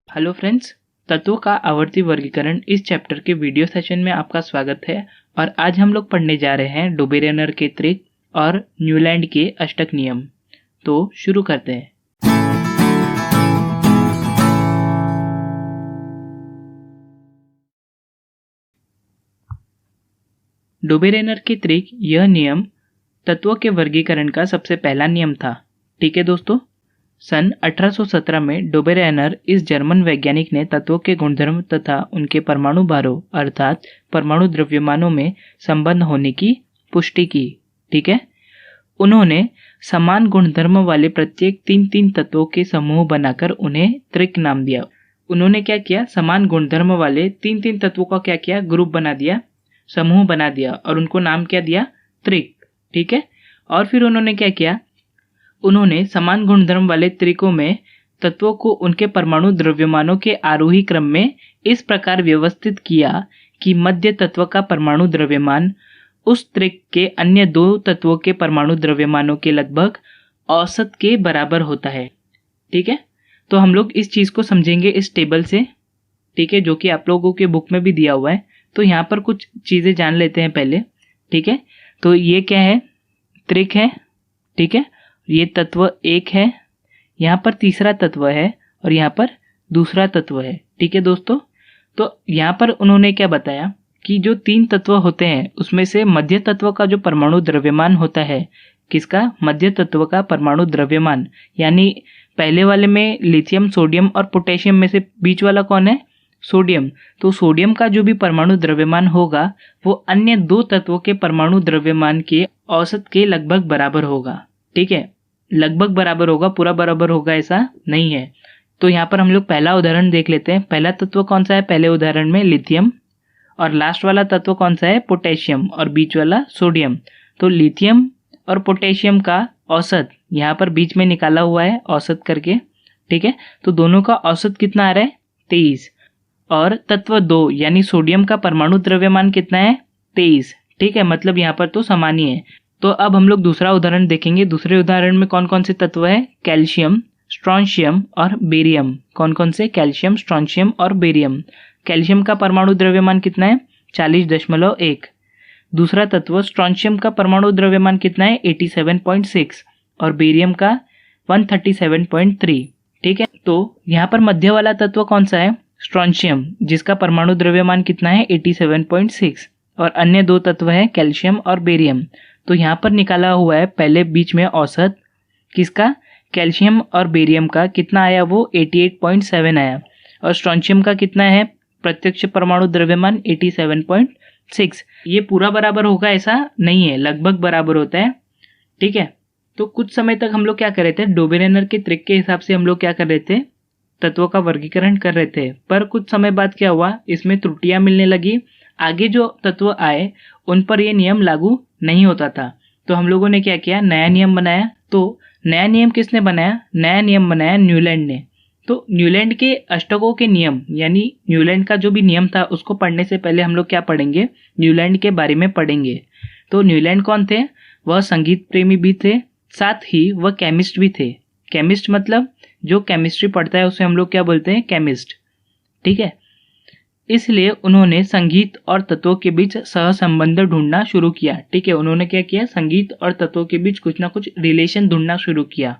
Hello friends, तत्वों का आवर्ती वर्गीकरण इस चैप्टर के वीडियो सेशन में आपका स्वागत है। और आज हम लोग पढ़ने जा रहे हैं डोबेरेनर के त्रिक और न्यूलैंड के अष्टक नियम। तो शुरू करते हैं। डोबेरेनर के त्रिक यह नियम तत्वों के वर्गीकरण का सबसे पहला नियम था। ठीक है दोस्तों, सन 1817 में डोबेरेनर इस जर्मन वैज्ञानिक ने तत्वों के गुणधर्म तथा उनके परमाणु भारों अर्थात परमाणु द्रव्यमानों में संबंध होने की पुष्टि की। ठीक है, उन्होंने समान गुणधर्म वाले प्रत्येक तीन तत्वों के समूह बनाकर उन्हें त्रिक नाम दिया। उन्होंने क्या किया, समान गुणधर्म वाले तीन तत्वों का क्या किया, ग्रुप बना दिया, समूह बना दिया और उनको नाम क्या दिया, त्रिक। ठीक है, और फिर उन्होंने क्या किया, उन्होंने समान गुणधर्म वाले त्रिकों में तत्वों को उनके परमाणु द्रव्यमानों के आरोही क्रम में इस प्रकार व्यवस्थित किया कि मध्य तत्व का परमाणु द्रव्यमान उस त्रिक के अन्य दो तत्वों के परमाणु द्रव्यमानों के लगभग औसत के बराबर होता है। ठीक है, तो हम लोग इस चीज को समझेंगे इस टेबल से। ठीक है, जो कि आप लोगों के बुक में भी दिया हुआ है। तो यहाँ पर कुछ चीजें जान लेते हैं पहले। ठीक है, तो ये क्या है, त्रिक है। ठीक है, ये तत्व एक है, यहाँ पर तीसरा तत्व है और यहाँ पर दूसरा तत्व है। ठीक है दोस्तों, तो यहाँ पर उन्होंने क्या बताया कि जो तीन तत्व होते हैं उसमें से मध्य तत्व का जो परमाणु द्रव्यमान होता है, किसका, मध्य तत्व का परमाणु द्रव्यमान, यानी पहले वाले में लिथियम, सोडियम और पोटेशियम में से बीच वाला कौन है, सोडियम। तो सोडियम का जो भी परमाणु द्रव्यमान होगा वो अन्य दो तत्वों के परमाणु द्रव्यमान के औसत के लगभग बराबर होगा। ठीक है, लगभग बराबर होगा, पूरा बराबर होगा ऐसा नहीं है। तो यहाँ पर हम लोग पहला उदाहरण देख लेते हैं। पहला तत्व कौन सा है, पहले उदाहरण में लिथियम, और लास्ट वाला तत्व कौन सा है, पोटेशियम, और बीच वाला सोडियम। तो लिथियम और पोटेशियम का औसत यहाँ पर बीच में निकाला हुआ है औसत करके। ठीक है, तो दोनों का औसत कितना आ रहा है, 23। और तत्व दो यानी सोडियम का परमाणु द्रव्यमान कितना है, 23। ठीक है, मतलब यहाँ पर तो समान ही है। तो अब हम लोग दूसरा उदाहरण देखेंगे। दूसरे उदाहरण में कौन कौन से तत्व है, कैल्शियम, स्ट्रोंशियम और बेरियम। कौन कौन से, कैल्शियम, स्ट्रोंशियम और बेरियम। कैल्शियम का परमाणु द्रव्यमान कितना है, 40.1। दूसरा तत्व स्ट्रोंशियम का परमाणु द्रव्यमान कितना है, 87.6 और बेरियम का 137.3। ठीक है, तो यहाँ पर मध्य वाला तत्व कौन सा है, स्ट्रोंशियम, जिसका परमाणु द्रव्यमान कितना है, 87.6, और अन्य दो तत्व है कैल्शियम और बेरियम। तो यहाँ पर निकाला हुआ है पहले बीच में औसत किसका, कैल्शियम और बेरियम का कितना आया, वो 88.7 आया, और स्ट्रोंशियम का कितना है प्रत्यक्ष परमाणु द्रव्यमान 87.6। ये पूरा बराबर होगा ऐसा नहीं है, लगभग बराबर होता है। ठीक है, तो कुछ समय तक हम लोग क्या कर रहे थे, डोबेरेनर के त्रिक के हिसाब से हम लोग क्या कर रहे थे, तत्वों का वर्गीकरण कर रहे थे। पर कुछ समय बाद क्या हुआ, इसमें त्रुटियां मिलने लगी। आगे जो तत्व आए उन पर यह नियम लागू नहीं होता था। तो हम लोगों ने क्या किया, नया नियम बनाया। तो नया नियम किसने बनाया, नया नियम बनाया न्यूलैंड ने। तो न्यूलैंड के अष्टकों के नियम, यानी न्यूलैंड का जो भी नियम था उसको पढ़ने से पहले हम लोग क्या पढ़ेंगे, न्यूलैंड के बारे में पढ़ेंगे। तो न्यूलैंड कौन थे, वह संगीत प्रेमी भी थे, साथ ही वह केमिस्ट भी थे। केमिस्ट मतलब जो केमिस्ट्री पढ़ता है उसे हम लोग क्या बोलते हैं, केमिस्ट। ठीक है, इसलिए उन्होंने संगीत और तत्वों के बीच सहसंबंध ढूंढना शुरू किया। ठीक है, उन्होंने क्या किया, संगीत और तत्वों के बीच कुछ ना कुछ रिलेशन ढूंढना शुरू किया।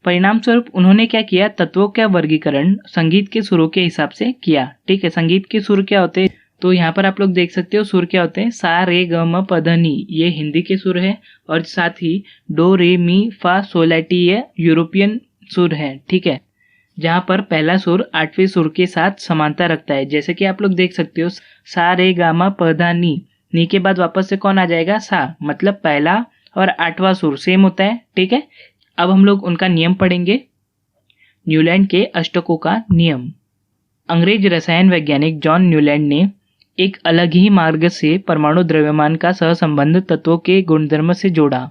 परिणाम स्वरूप उन्होंने क्या किया, तत्वों का वर्गीकरण संगीत के सुरों के हिसाब से किया। ठीक है, संगीत के सुर क्या होते हैं, तो यहाँ पर आप लोग देख सकते हो सुर क्या होते हैं, सा रे ग म प ध नि, ये हिंदी के सुर है, और साथ ही डो रे मी फा सोलैटी ये यूरोपियन सुर है। ठीक है, जहाँ पर पहला सुर आठवें सुर के साथ समानता रखता है। जैसे कि आप लोग देख सकते हो, सा रे गा मा प धा नी के बाद वापस से कौन आ जाएगा, सा, मतलब पहला और आठवां सुर सेम होता है। ठीक है, अब हम लोग उनका नियम पढ़ेंगे, न्यूलैंड के अष्टकों का नियम। अंग्रेज रसायन वैज्ञानिक जॉन न्यूलैंड ने एक अलग ही मार्ग से परमाणु द्रव्यमान का सहसंबंध तत्वों के गुणधर्म से जोड़ा।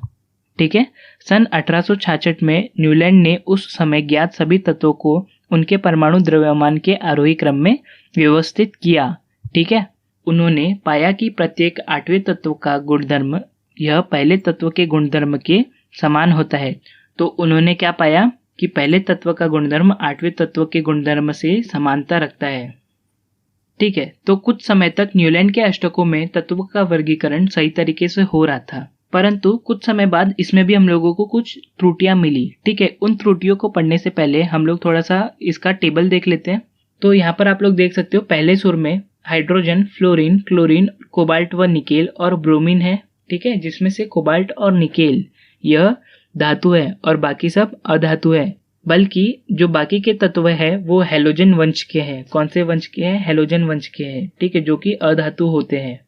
ठीक है, सन 1866 में न्यूलैंड ने उस समय ज्ञात सभी तत्वों को उनके परमाणु द्रव्यमान के आरोही क्रम में व्यवस्थित किया। ठीक है, उन्होंने पाया कि प्रत्येक आठवें तत्व का गुणधर्म यह पहले तत्व के गुणधर्म के समान होता है। तो उन्होंने क्या पाया कि पहले तत्व का गुणधर्म 8वें तत्व के गुणधर्म से समानता रखता है। ठीक है, तो कुछ समय तक न्यूलैंड के अष्टकों में तत्व का वर्गीकरण सही तरीके से हो रहा था, परंतु कुछ समय बाद इसमें भी हम लोगों को कुछ त्रुटियां मिली। ठीक है, उन त्रुटियों को पढ़ने से पहले हम लोग थोड़ा सा इसका टेबल देख लेते हैं। तो यहाँ पर आप लोग देख सकते हो, पहले सुर में हाइड्रोजन, फ्लोरीन, क्लोरीन, कोबाल्ट व निकेल और ब्रोमीन है। ठीक है, जिसमें से कोबाल्ट और निकेल यह धातु है और बाकी सब अधातु है। बल्कि जो बाकी के तत्व है वो हैलोजन वंश के हैं। कौन से वंश के हैं? हैलोजन वंश के हैं। ठीक है, जो कि अधातु होते हैं।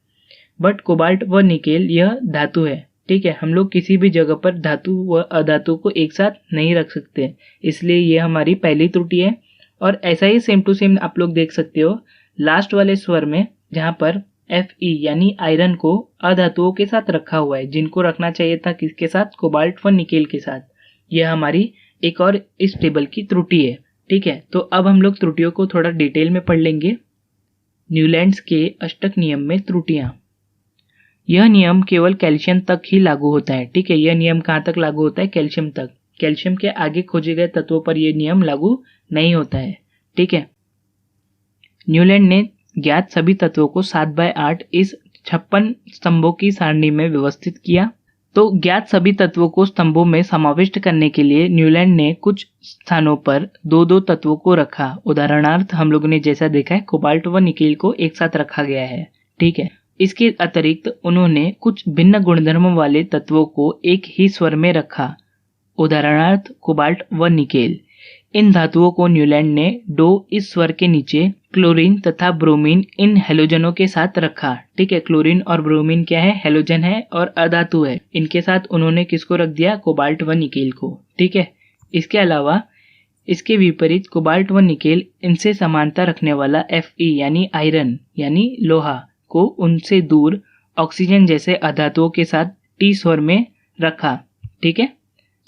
बट कोबाल्ट व निकेल यह धातु है। ठीक है, हम लोग किसी भी जगह पर धातु व अधातु को एक साथ नहीं रख सकते, इसलिए ये हमारी पहली त्रुटि है। और ऐसा ही सेम टू सेम आप लोग देख सकते हो लास्ट वाले स्वर में, जहां पर Fe यानी आयरन को अधातुओं के साथ रखा हुआ है, जिनको रखना चाहिए था किसके साथ? कोबाल्ट व निकेल के साथ। यह हमारी एक और इस टेबल की त्रुटि है। ठीक है, तो अब हम लोग त्रुटियों को थोड़ा डिटेल में पढ़ लेंगे। न्यूलैंड्स के अष्टक नियम में त्रुटियां। यह नियम केवल कैल्शियम तक ही लागू होता है। ठीक है, यह नियम कहाँ तक लागू होता है? कैल्शियम तक। कैल्शियम के आगे खोजे गए तत्वों पर यह नियम लागू नहीं होता है। ठीक है, न्यूलैंड ने ज्ञात सभी तत्वों को 7/8 इस 56 स्तंभों की सारणी में व्यवस्थित किया। तो ज्ञात सभी तत्वों को स्तंभों में समाविष्ट करने के लिए न्यूलैंड ने कुछ स्थानों पर 2-2 तत्वों को रखा। उदाहरणार्थ हम लोगों ने जैसा देखा है, कोबाल्ट व निकेल को एक साथ रखा गया है। ठीक है, इसके अतिरिक्त उन्होंने कुछ भिन्न गुणधर्म वाले तत्वों को एक ही स्वर में रखा। उदाहरणार्थ कोबाल्ट व निकेल। इन धातुओं को न्यूलैंड ने डो इस स्वर के नीचे क्लोरीन तथा ब्रोमीन इन हेलोजनों के साथ रखा। ठीक है, क्लोरीन और ब्रोमीन क्या है? हेलोजन है और अधातु है। इनके साथ उन्होंने किसको रख दिया? कोबाल्ट व निकेल को। ठीक है, इसके अलावा इसके विपरीत कोबाल्ट व निकेल इनसे समानता रखने वाला Fe यानी आयरन यानी लोहा को उनसे दूर ऑक्सीजन जैसे अधातुओं के साथ टी स्वर में रखा। ठीक है,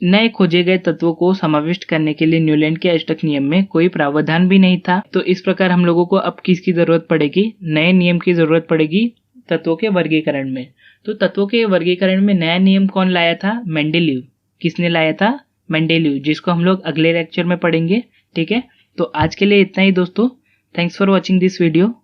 नए खोजे गए तत्वों को समाविष्ट करने के लिए न्यूलैंड के अष्टक नियम में कोई प्रावधान भी नहीं था। तो इस प्रकार हम लोगों को अब किसकी जरूरत पड़ेगी? नए नियम की जरूरत पड़ेगी तत्वों के वर्गीकरण में। तो तत्वों के वर्गीकरण में नया नियम कौन लाया था? मेंडेलीव। किसने लाया था? मेंडेलीव, जिसको हम लोग अगले लेक्चर में पढ़ेंगे। ठीक है, तो आज के लिए इतना ही दोस्तों। Thanks for watching this video.